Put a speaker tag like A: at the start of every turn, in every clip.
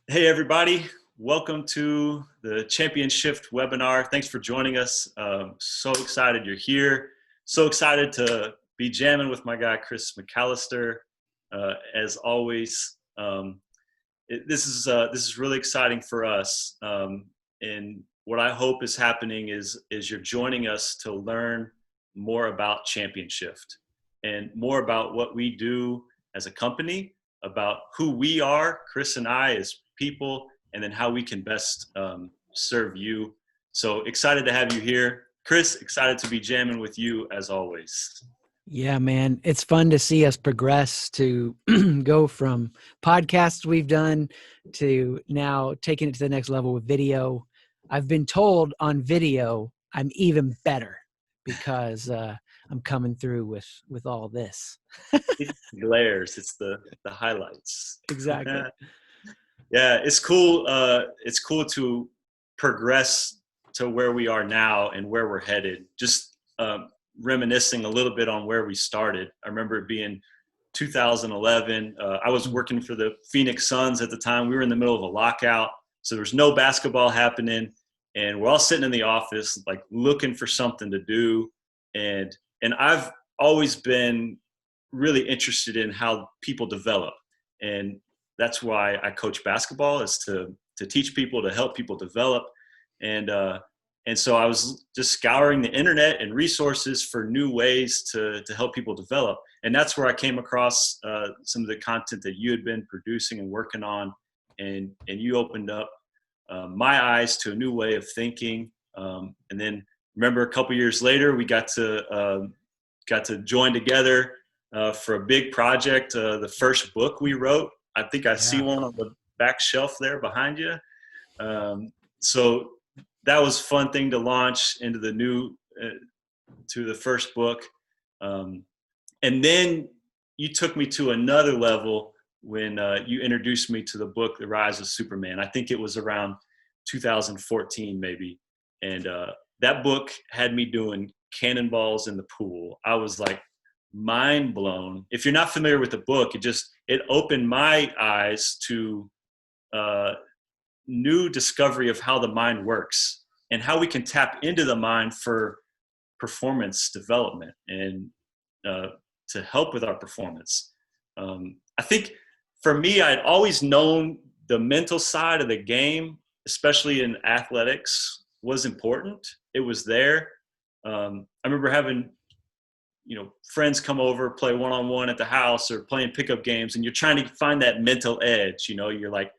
A: Hey, everybody. Welcome to the ChampionShift webinar. Thanks for joining us. So excited you're here. So excited to be jamming with my guy, Chris McAllister. As always, this is really exciting for us. And what I hope is happening is you're joining us to learn more about ChampionShift and more about what we do as a company, about who we are, Chris and I, as people, and then how we can best serve you. So excited to have you here. Chris, excited to be jamming with you as always.
B: Yeah, man. It's fun to see us progress to go from podcasts we've done to now taking it to the next level with video. I've been told on video I'm even better because I'm coming through with all this.
A: It's glares, it's the highlights.
B: Exactly.
A: Yeah, it's cool. It's cool to progress to where we are now and where we're headed. Just reminiscing a little bit on where we started. I remember it being 2011. I was working for the Phoenix Suns at the time. We were in the middle of a lockout, so there's no basketball happening, and we're all sitting in the office, like looking for something to do. And I've always been really interested in how people develop, and that's why I coach basketball, is to teach people, to help people develop. And and so I was just scouring the internet and resources for new ways to help people develop. And that's where I came across some of the content that you had been producing and working on. And you opened up my eyes to a new way of thinking. And then remember, a couple years later, we got to join together for a big project, the first book we wrote. I think I see
B: Yeah.
A: one on the back shelf there behind you. So that was a fun thing to launch into the new, to the first book. And then you took me to another level when you introduced me to the book, The Rise of Superman. I think it was around 2014 maybe. And that book had me doing cannonballs in the pool. I was like mind blown. If you're not familiar with the book, it opened my eyes to new discovery of how the mind works and how we can tap into the mind for performance development and to help with our performance. I think for me, I'd always known the mental side of the game, especially in athletics, was important. It was there. I remember having friends come over, play one-on-one at the house or playing pickup games, and you're trying to find that mental edge. You're like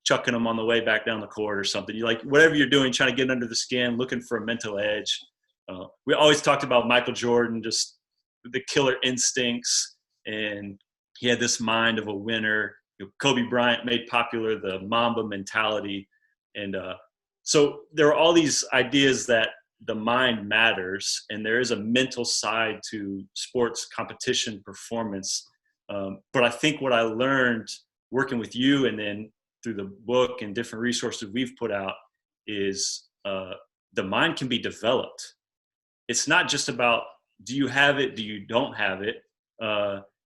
A: chucking them on the way back down the court or something. You like whatever you're doing, trying to get under the skin, looking for a mental edge. We always talked about Michael Jordan, just the killer instincts, and he had this mind of a winner. Kobe Bryant made popular the Mamba mentality. And so there are all these ideas that the mind matters, and there is a mental side to sports competition performance. But I think what I learned working with you and then through the book and different resources we've put out is the mind can be developed. It's not just about, do you have it, do you don't have it?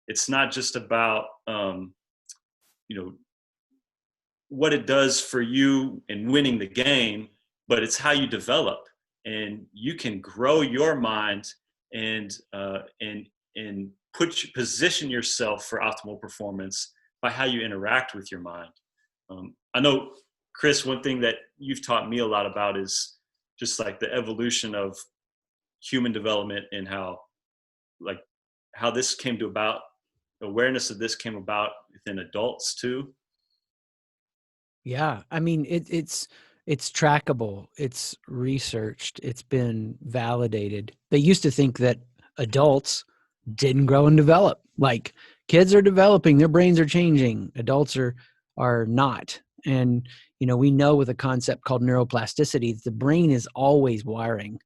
A: It's not just about what it does for you in winning the game, but it's how you develop. And you can grow your mind and position yourself for optimal performance by how you interact with your mind. I know, Chris, one thing that you've taught me a lot about is just like the evolution of human development and how this came to about, awareness of this came about within adults too.
B: Yeah. I mean, it's trackable. It's researched. It's been validated. They used to think that adults didn't grow and develop. Like kids are developing, their brains are changing. Adults are not. And we know with a concept called neuroplasticity, the brain is always wiring.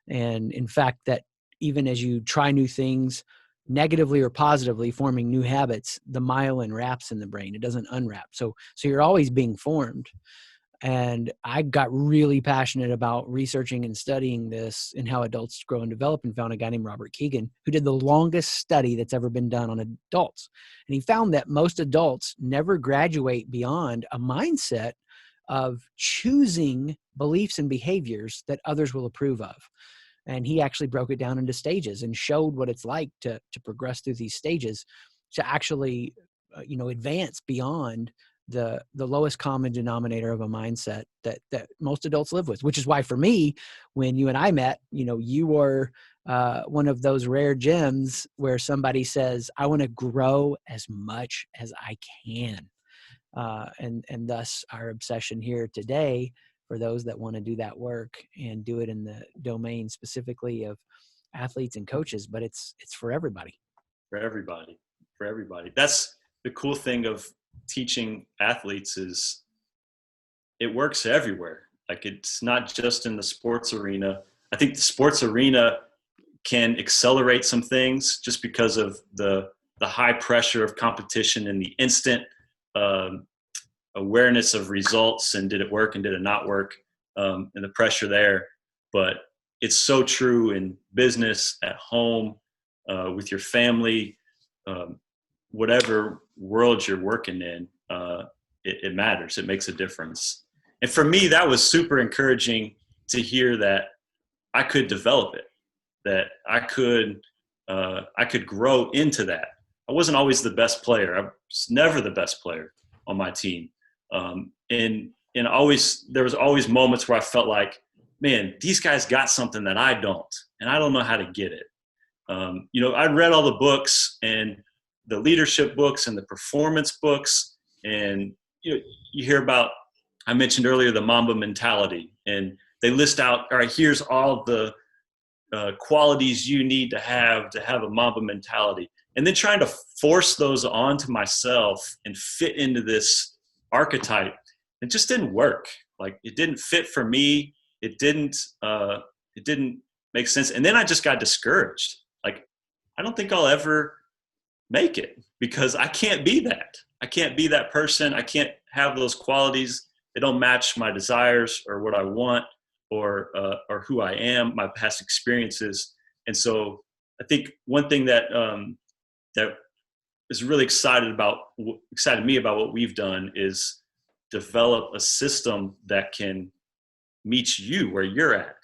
B: And in fact, that even as you try new things, negatively or positively forming new habits, the myelin wraps in the brain. It doesn't unwrap. So you're always being formed. And I got really passionate about researching and studying this and how adults grow and develop, and found a guy named Robert Keegan who did the longest study that's ever been done on adults. And he found that most adults never graduate beyond a mindset of choosing beliefs and behaviors that others will approve of. And he actually broke it down into stages and showed what it's like to progress through these stages to actually advance beyond the lowest common denominator of a mindset that most adults live with. Which is why for me, when you and I met, you were one of those rare gems where somebody says, I want to grow as much as I can. And thus our obsession here today for those that want to do that work and do it in the domain specifically of athletes and coaches, but it's for everybody.
A: For everybody. That's the cool thing of teaching athletes, is it works everywhere. Like, it's not just in the sports arena. I think the sports arena can accelerate some things just because of the high pressure of competition and the instant awareness of results, and did it work and did it not work, and the pressure there. But it's so true in business, at home, with your family, whatever world you're working in, it matters. It makes a difference. And for me, that was super encouraging to hear that I could develop it, that I could grow into that. I wasn't always the best player. I was never the best player on my team. And always, there was always moments where I felt like, man, these guys got something that I don't, and I don't know how to get it. I read all the books, and the leadership books and the performance books, and you hear about, I mentioned earlier, the Mamba mentality, and they list out, all right, here's all the qualities you need to have a Mamba mentality, and then trying to force those onto myself and fit into this archetype. It just didn't work. Like, it didn't fit for me. It didn't make sense. And then I just got discouraged. Like, I don't think I'll ever make it, because I can't be that. I can't be that person. I can't have those qualities. They don't match my desires or what I want, or who I am, my past experiences. And so I think one thing that is really excited me about what we've done is develop a system that can meet you where you're at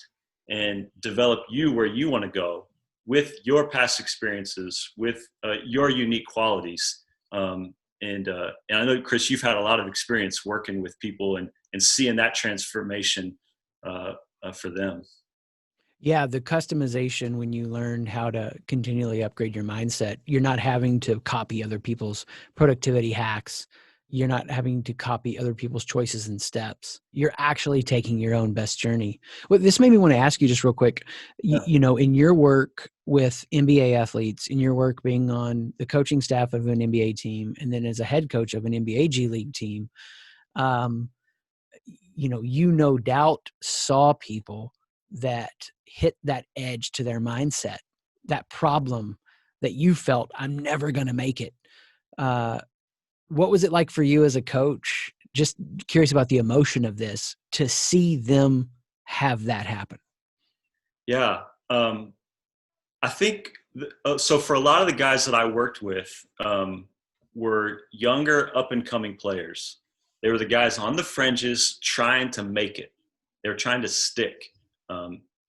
A: and develop you where you want to go with your past experiences, with your unique qualities. And I know, Chris, you've had a lot of experience working with people and seeing that transformation for them.
B: Yeah, the customization, when you learn how to continually upgrade your mindset, you're not having to copy other people's productivity hacks. You're not having to copy other people's choices and steps. You're actually taking your own best journey. Well, this made me want to ask you just real quick,
A: Yeah.
B: In your work with NBA athletes, in your work being on the coaching staff of an NBA team, and then as a head coach of an NBA G League team, you no doubt saw people that hit that edge to their mindset, that problem that you felt, I'm never going to make it. What was it like for you as a coach? Just curious about the emotion of this, to see them have that happen.
A: Yeah. I think, so for a lot of the guys that I worked with, were younger, up and coming players. They were the guys on the fringes trying to make it. They were trying to stick.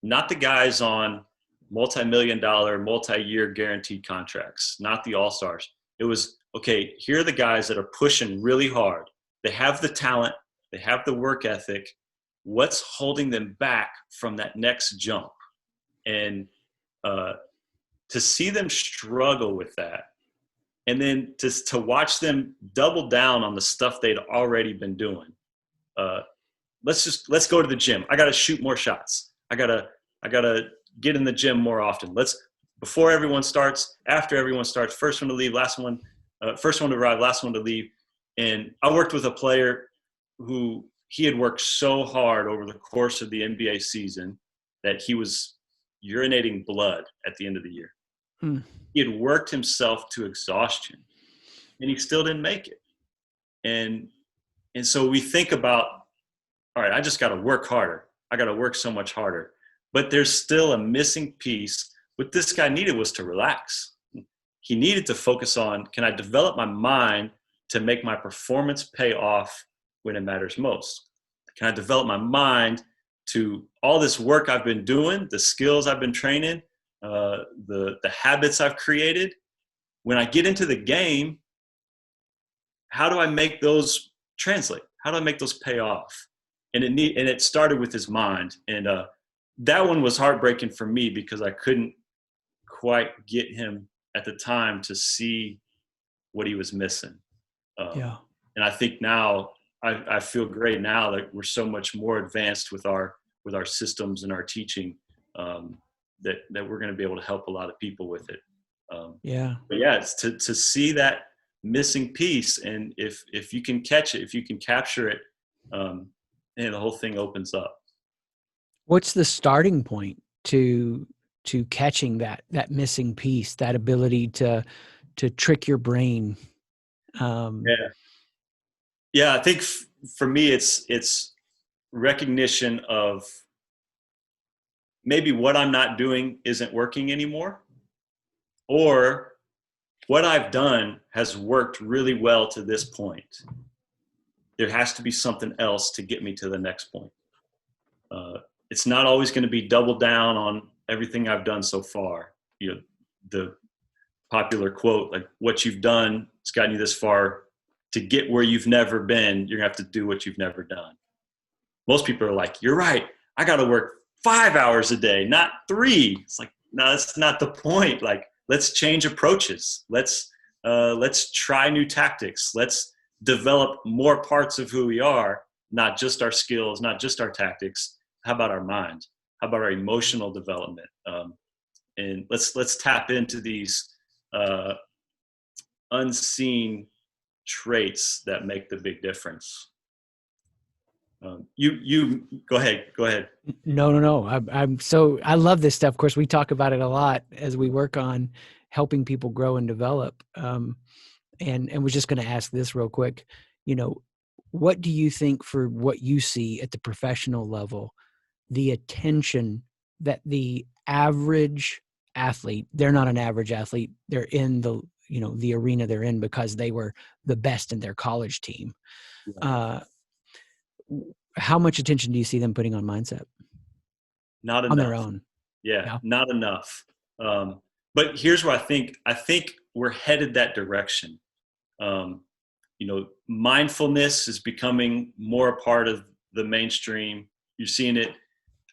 A: Not the guys on multi-million-dollar, multi-year guaranteed contracts, not the all-stars. It was, okay, here are the guys that are pushing really hard. They have the talent. They have the work ethic. What's holding them back from that next jump? And to see them struggle with that, and then to watch them double down on the stuff they'd already been doing. Let's go to the gym. I got to shoot more shots. I gotta get in the gym more often. Before everyone starts, after everyone starts, first one to leave, first one to arrive, last one to leave. And I worked with a player who, he had worked so hard over the course of the NBA season that he was urinating blood at the end of the year. He had worked himself to exhaustion, and he still didn't make it. And so we think about all right, I just got to work harder. I got to work so much harder. But there's still a missing piece. What this guy needed was to relax. He needed to focus on, can I develop my mind to make my performance pay off when it matters most? Can I develop my mind to all this work I've been doing, the skills I've been training, the habits I've created? When I get into the game, how do I make those translate? How do I make those pay off? And it started with his mind. And that one was heartbreaking for me because I couldn't quite get him at the time to see what he was missing.
B: Yeah.
A: And I think now I feel great now that we're so much more advanced with our systems and our teaching, that we're going to be able to help a lot of people with it.
B: Yeah.
A: But yeah, it's to see that missing piece, and if you can catch it, if you can capture it, and the whole thing opens up.
B: What's the starting point to catching that missing piece, that ability to trick your brain?
A: Yeah, I think for me, it's recognition of maybe what I'm not doing isn't working anymore, or what I've done has worked really well to this point. There has to be something else to get me to the next point. It's not always going to be double down on everything I've done so far. You know, the popular quote, like, what you've done has gotten you this far. To get where you've never been, you're gonna have to do what you've never done. Most people are like, you're right, I gotta work 5 hours a day, not 3. It's like, no, that's not the point. Like, let's change approaches. Let's try new tactics. Let's develop more parts of who we are, not just our skills, not just our tactics. How about our mind? How about our emotional development? And let's tap into these unseen traits that make the big difference. You go ahead.
B: No. I love this stuff. Of course, we talk about it a lot as we work on helping people grow and develop. And was just going to ask this real quick. What do you think, for what you see at the professional level, the attention that the average athlete, they're not an average athlete, they're in the arena they're in because they were the best in their college team. How much attention do you see them putting on mindset?
A: Not enough.
B: On their own.
A: Yeah. Not enough. But here's where I think we're headed that direction. Mindfulness is becoming more a part of the mainstream. You're seeing it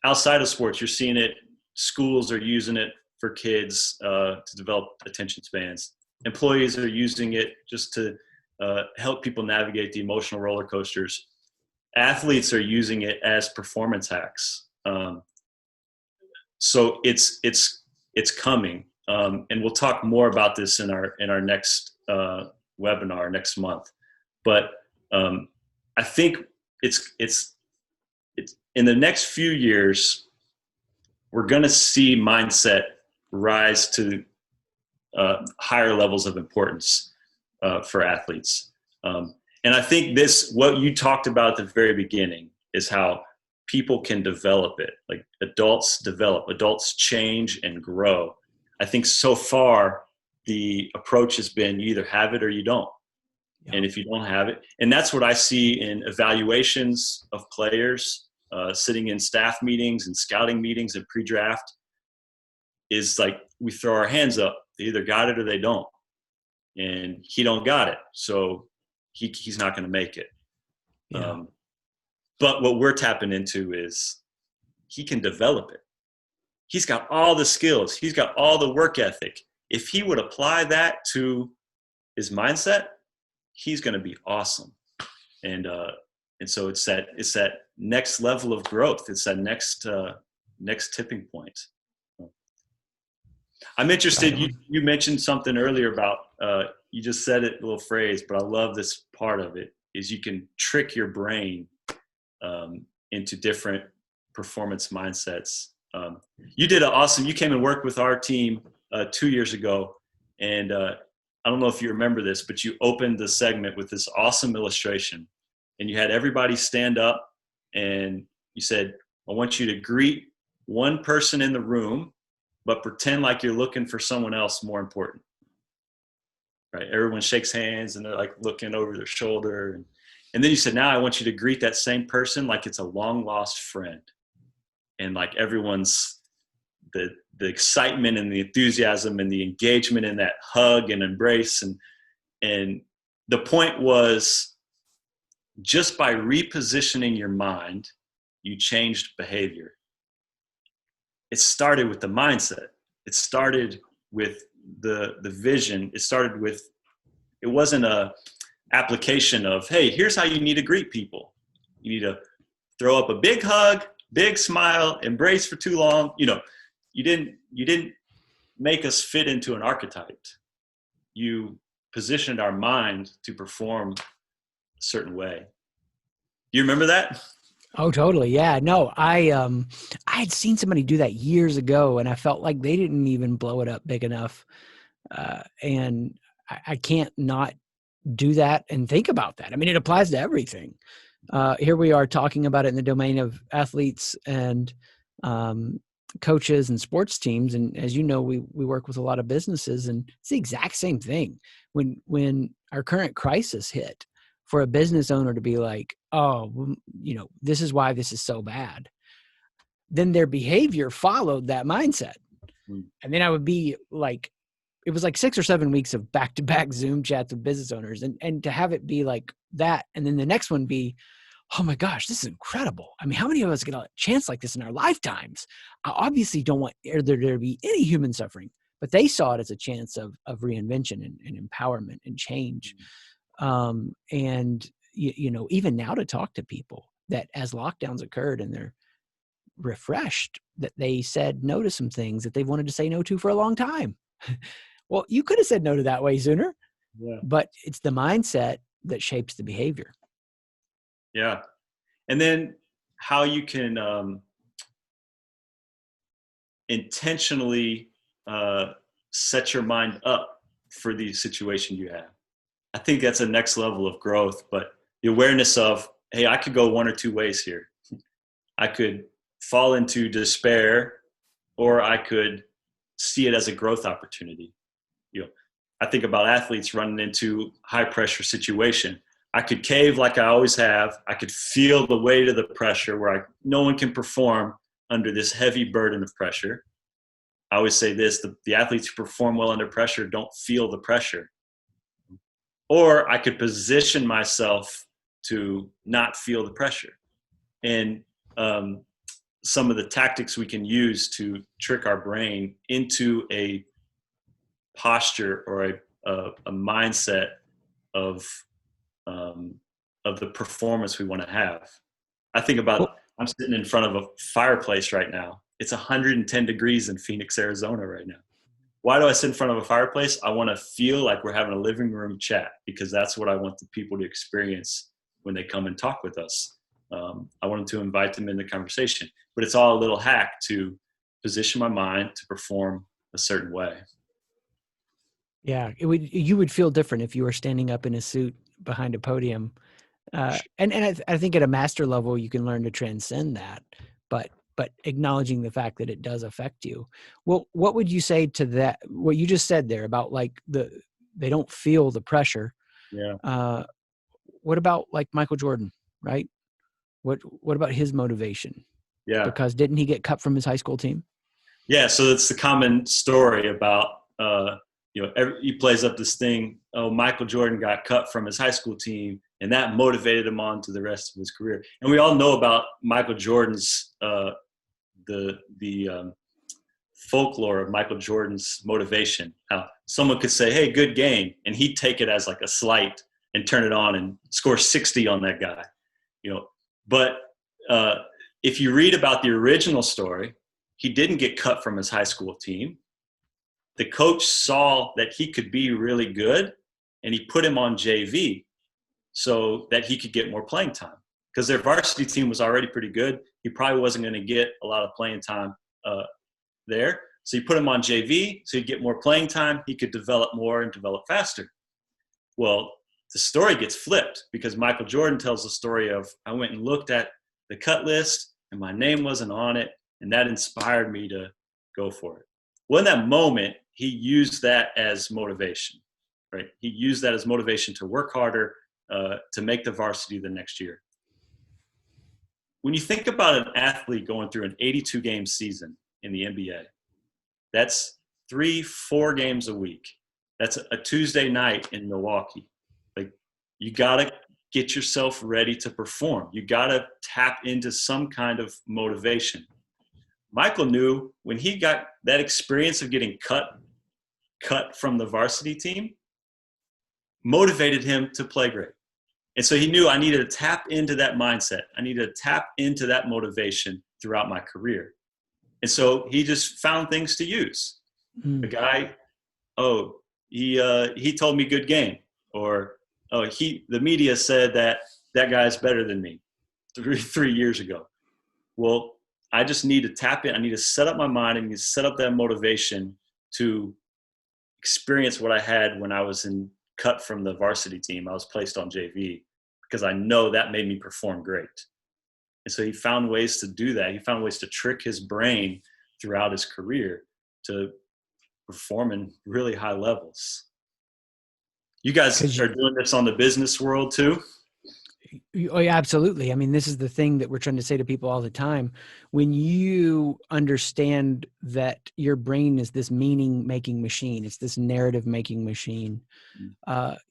A: outside of sports. You're seeing it. Schools are using it for kids to develop attention spans. Employees are using it just to help people navigate the emotional roller coasters. Athletes are using it as performance hacks. So it's coming, and we'll talk more about this in our next webinar next month. But I think it's in the next few years, we're going to see mindset rise to higher levels of importance for athletes. And I think what you talked about at the very beginning is how people can develop it. Like, adults change and grow. I think so far the approach has been, you either have it or you don't. Yeah. And if you don't have it, and that's what I see in evaluations of players, sitting in staff meetings and scouting meetings and pre-draft, is like, we throw our hands up. They either got it or they don't. And he don't got it. So he's not going to make it. Yeah. But what we're tapping into is he can develop it. He's got all the skills. He's got all the work ethic. If he would apply that to his mindset, he's going to be awesome. And so it's that next level of growth. It's that next tipping point. I'm interested. You mentioned something earlier about, you just said it, a little phrase, but I love this part of it, is you can trick your brain into different performance mindsets. You came and worked with our team 2 years ago. And I don't know if you remember this, but you opened the segment with this awesome illustration, and you had everybody stand up and you said, I want you to greet one person in the room, but pretend like you're looking for someone else more important. Right? Everyone shakes hands and they're like looking over their shoulder. And then you said, now I want you to greet that same person like it's a long lost friend. And like everyone's, the excitement and the enthusiasm and the engagement in that hug and embrace. And the point was, just by repositioning your mind, you changed behavior. It started with the mindset. It started with the vision. It wasn't a application of, hey, here's how you need to greet people. You need to throw up a big hug, big smile, embrace for too long. You didn't make us fit into an archetype. You positioned our mind to perform a certain way. Do you remember that?
B: Oh, totally. Yeah. No, I had seen somebody do that years ago, and I felt like they didn't even blow it up big enough. And I can't not do that and think about that. I mean, it applies to everything. Here we are talking about it in the domain of athletes and coaches and sports teams. And as you know, we work with a lot of businesses, and it's the exact same thing. When our current crisis hit, for a business owner to be like, oh, this is why this is so bad, then their behavior followed that mindset. And then I would be like, it was like 6 or 7 weeks of back-to-back Zoom chats with business owners. And to have it be like that, and then the next one be, oh my gosh, this is incredible. I mean, how many of us get a chance like this in our lifetimes? I obviously don't want there to be any human suffering, but they saw it as a chance of reinvention and empowerment and change. And even now, to talk to people that as lockdowns occurred and they're refreshed, that they said no to some things that they've wanted to say no to for a long time. Well, you could have said no to that way sooner, but it's the mindset that shapes the behavior.
A: Yeah. And then how you can intentionally set your mind up for the situation you have. I think that's a next level of growth, but the awareness of, hey, I could go one or two ways here. I could fall into despair, or I could see it as a growth opportunity. I think about athletes running into high pressure situation. I could cave like I always have. I could feel the weight of the pressure where no one can perform under this heavy burden of pressure. I always say this, the athletes who perform well under pressure don't feel the pressure. Or I could position myself to not feel the pressure. And some of the tactics we can use to trick our brain into a posture or a mindset of the performance we want to have. I think about, I'm sitting in front of a fireplace right now. It's 110 degrees in Phoenix, Arizona right now. Why do I sit in front of a fireplace? I want to feel like we're having a living room chat, because that's what I want the people to experience when they come and talk with us. I wanted to invite them in the conversation, but it's all a little hack to position my mind to perform a certain way.
B: Yeah, you would feel different if you were standing up in a suit behind a podium. And I think at a master level, you can learn to transcend that, but acknowledging the fact that it does affect you. Well, what would you say to that? What you just said there about like they don't feel the pressure.
A: Yeah.
B: What about like Michael Jordan, right? What about his motivation?
A: Yeah.
B: Because didn't he get cut from his high school team?
A: Yeah. So it's the common story about, he plays up this thing. Oh, Michael Jordan got cut from his high school team, and that motivated him on to the rest of his career. And we all know about Michael Jordan's the folklore of Michael Jordan's motivation. How someone could say, "Hey, good game," and he'd take it as like a slight and turn it on and score 60 on that guy. But if you read about the original story, he didn't get cut from his high school team. The coach saw that he could be really good, and he put him on JV so that he could get more playing time. Because their varsity team was already pretty good. He probably wasn't going to get a lot of playing time there. So he put him on JV so he'd get more playing time. He could develop more and develop faster. Well, the story gets flipped because Michael Jordan tells the story of, I went and looked at the cut list and my name wasn't on it. And that inspired me to go for it. Well, in that moment, he used that as motivation, right? He used that as motivation to work harder, to make the varsity the next year. When you think about an athlete going through an 82 game season in the NBA, that's 3-4 games a week. That's a Tuesday night in Milwaukee. Like, you got to get yourself ready to perform. You got to tap into some kind of motivation. Michael knew when he got that experience of getting cut from the varsity team, motivated him to play great. And so he knew I needed to tap into that mindset. I needed to tap into that motivation throughout my career. And so he just found things to use. The guy, he told me good game, or the media said that guy's better than me 3 years ago. Well, I just need to tap in. I need to set up my mind. I need to set up that motivation to experience what I had when I was cut from the varsity team. I was placed on JV because I know that made me perform great. And so he found ways to do that. He found ways to trick his brain throughout his career to perform in really high levels. You guys are doing this on the business world too?
B: Oh, yeah, absolutely. I mean, this is the thing that we're trying to say to people all the time. When you understand that your brain is this meaning-making machine, it's this narrative-making machine,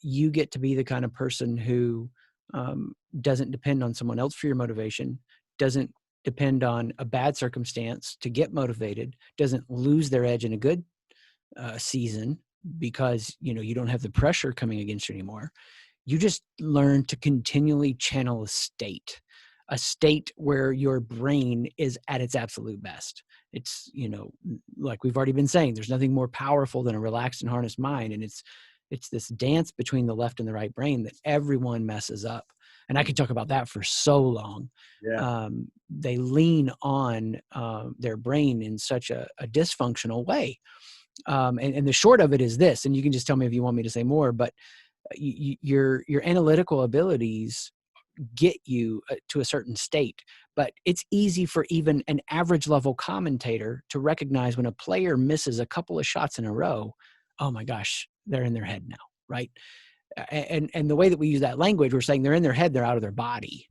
B: you get to be the kind of person who doesn't depend on someone else for your motivation, doesn't depend on a bad circumstance to get motivated, doesn't lose their edge in a good season because, you don't have the pressure coming against you anymore. You just learn to continually channel a state where your brain is at its absolute best. It's, like we've already been saying, there's nothing more powerful than a relaxed and harnessed mind. And it's this dance between the left and the right brain that everyone messes up. And I could talk about that for so long.
A: Yeah.
B: They lean on their brain in such a dysfunctional way. And the short of it is this, and you can just tell me if you want me to say more, but your analytical abilities get you to a certain state, but it's easy for even an average level commentator to recognize when a player misses a couple of shots in a row. Oh my gosh, they're in their head now, right? And the way that we use that language, we're saying they're in their head, they're out of their body.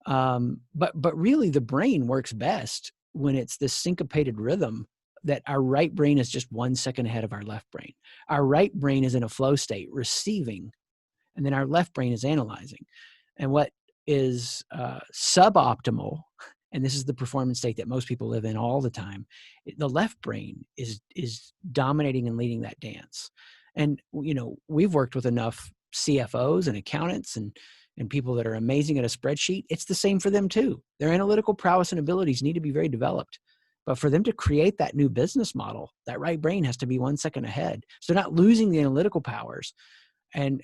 B: But really the brain works best when it's this syncopated rhythm that our right brain is just 1 second ahead of our left brain. Our right brain is in a flow state, receiving, and then our left brain is analyzing. And what is suboptimal, and this is the performance state that most people live in all the time, the left brain is dominating and leading that dance. And, we've worked with enough CFOs and accountants and people that are amazing at a spreadsheet. It's the same for them too. Their analytical prowess and abilities need to be very developed. But for them to create that new business model, that right brain has to be 1 second ahead. So they're not losing the analytical powers and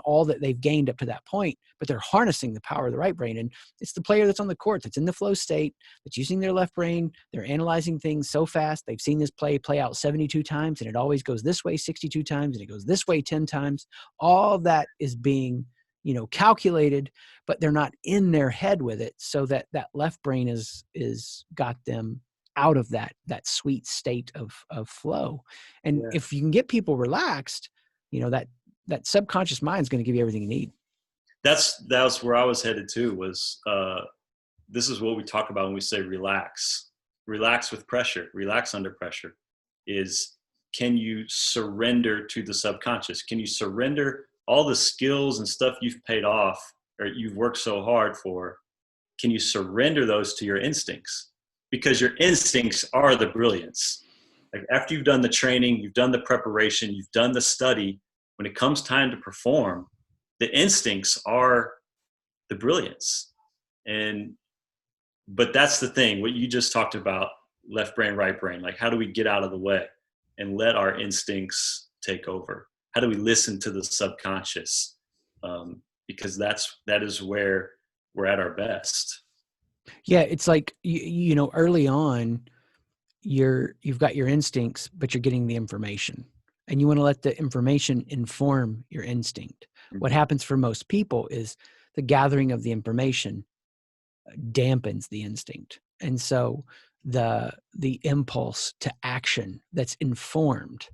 B: all that they've gained up to that point, but they're harnessing the power of the right brain. And it's the player that's on the court, that's in the flow state, that's using their left brain. They're analyzing things so fast. They've seen this play out 72 times, and it always goes this way 62 times, and it goes this way 10 times. All that is being calculated, but they're not in their head with it. So that left brain is got them out of that sweet state of flow. And if you can get people relaxed, that subconscious mind is going to give you everything you need.
A: That's where I was headed too, was this is what we talk about when we say relax with pressure, relax under pressure. Can you surrender to the subconscious? Can you surrender all the skills and stuff you've paid off or you've worked so hard for? Can you surrender those to your instincts? Because your instincts are the brilliance. Like, after you've done the training, you've done the preparation, you've done the study, when it comes time to perform, the instincts are the brilliance. But that's the thing, what you just talked about, left brain, right brain, like, how do we get out of the way and let our instincts take over? How do we listen to the subconscious? Because that is where we're at our best.
B: Yeah, it's like, early on, you've got your instincts, but you're getting the information, and you want to let the information inform your instinct. Mm-hmm. What happens for most people is the gathering of the information dampens the instinct. And so the impulse to action that's informed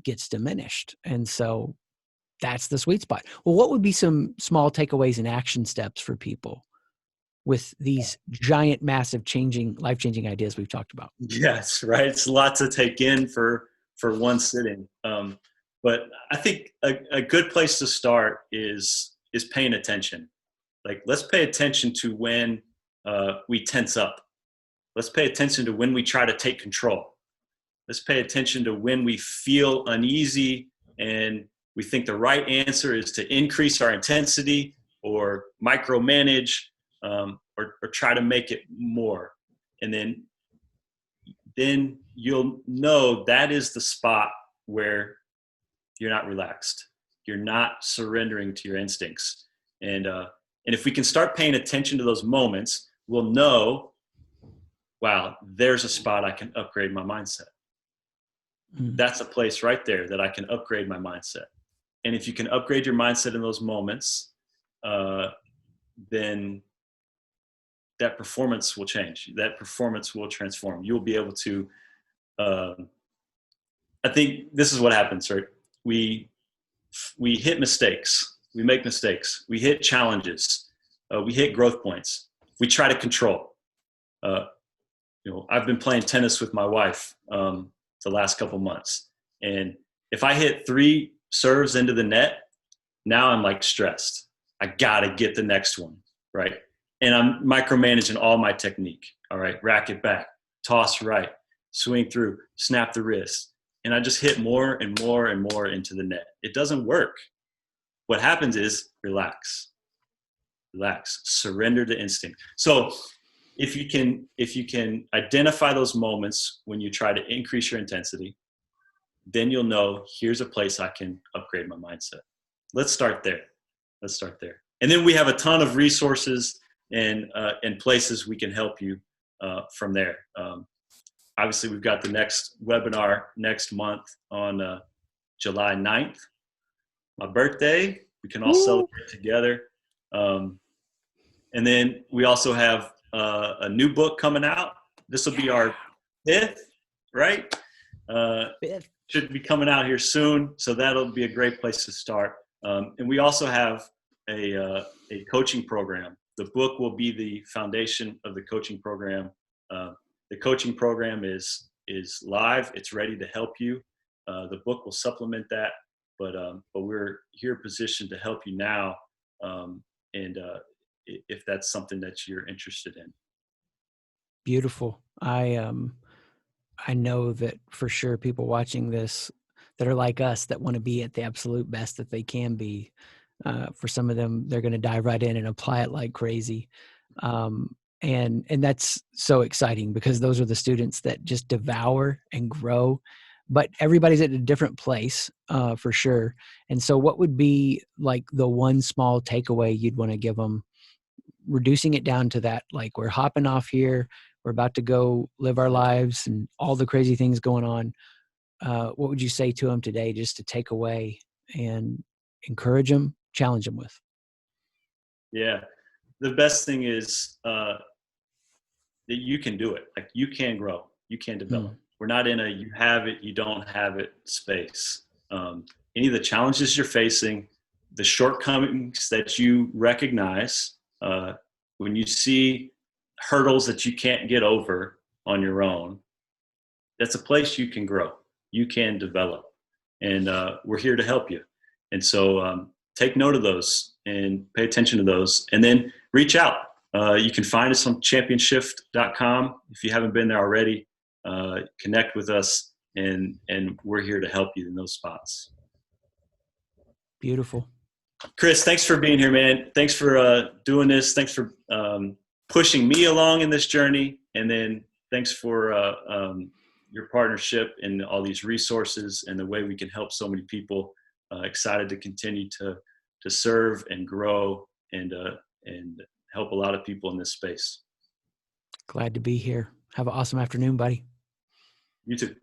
B: gets diminished. And so that's the sweet spot. Well, what would be some small takeaways and action steps for people with these giant, massive, life-changing ideas we've talked about?
A: Yes, right. It's a lot to take in for one sitting. But I think a good place to start is paying attention. Like, let's pay attention to when we tense up. Let's pay attention to when we try to take control. Let's pay attention to when we feel uneasy and we think the right answer is to increase our intensity or micromanage, or try to make it more. And then you'll know that is the spot where you're not relaxed. You're not surrendering to your instincts. And if we can start paying attention to those moments, we'll know, wow, there's a spot I can upgrade my mindset. That's a place right there that I can upgrade my mindset. And if you can upgrade your mindset in those moments, then that performance will change. That performance will transform. You'll be able to, I think this is what happens, right? We hit mistakes. We make mistakes. We hit challenges. We hit growth points. We try to control. I've been playing tennis with my wife the last couple months. And if I hit 3 serves into the net, now I'm like stressed. I got to get the next one, right? And I'm micromanaging all my technique. All right, racket back, toss right, swing through, snap the wrist. And I just hit more and more and more into the net. It doesn't work. What happens is relax, surrender to instinct. So if you can identify those moments when you try to increase your intensity, then you'll know, here's a place I can upgrade my mindset. Let's start there. And then we have a ton of resources and places we can help you from there. Obviously, we've got the next webinar next month on July 9th, my birthday. We can all celebrate together. And then we also have a new book coming out. This will be our 5th, right?
B: 5th.
A: Should be coming out here soon. So that'll be a great place to start. And we also have a coaching program. The book will be the foundation of the coaching program. The coaching program is live. It's ready to help you. The book will supplement that, but we're here positioned to help you now. If that's something that you're interested in.
B: Beautiful. I know that for sure people watching this that are like us, that want to be at the absolute best that they can be. For some of them, they're going to dive right in and apply it like crazy. And that's so exciting, because those are the students that just devour and grow, but everybody's at a different place, for sure. And so what would be like the one small takeaway you'd want to give them, reducing it down to that, like, we're hopping off here, we're about to go live our lives and all the crazy things going on. What would you say to them today, just to take away and encourage them, challenge them with?
A: Yeah. The best thing is that you can do it. Like, you can grow, you can develop. We're not in a you have it, you don't have it space. Any of the challenges you're facing, the shortcomings that you recognize, when you see hurdles that you can't get over on your own, that's a place you can grow, you can develop. And we're here to help you. And so take note of those and pay attention to those, and then reach out. You can find us on ChampionShift.com. If you haven't been there already, connect with us, and we're here to help you in those spots.
B: Beautiful.
A: Chris, thanks for being here, man. Thanks for doing this. Thanks for pushing me along in this journey. And then thanks for your partnership and all these resources and the way we can help so many people. Excited to continue to serve and grow and help a lot of people in this space.
B: Glad to be here. Have an awesome afternoon, buddy.
A: You too.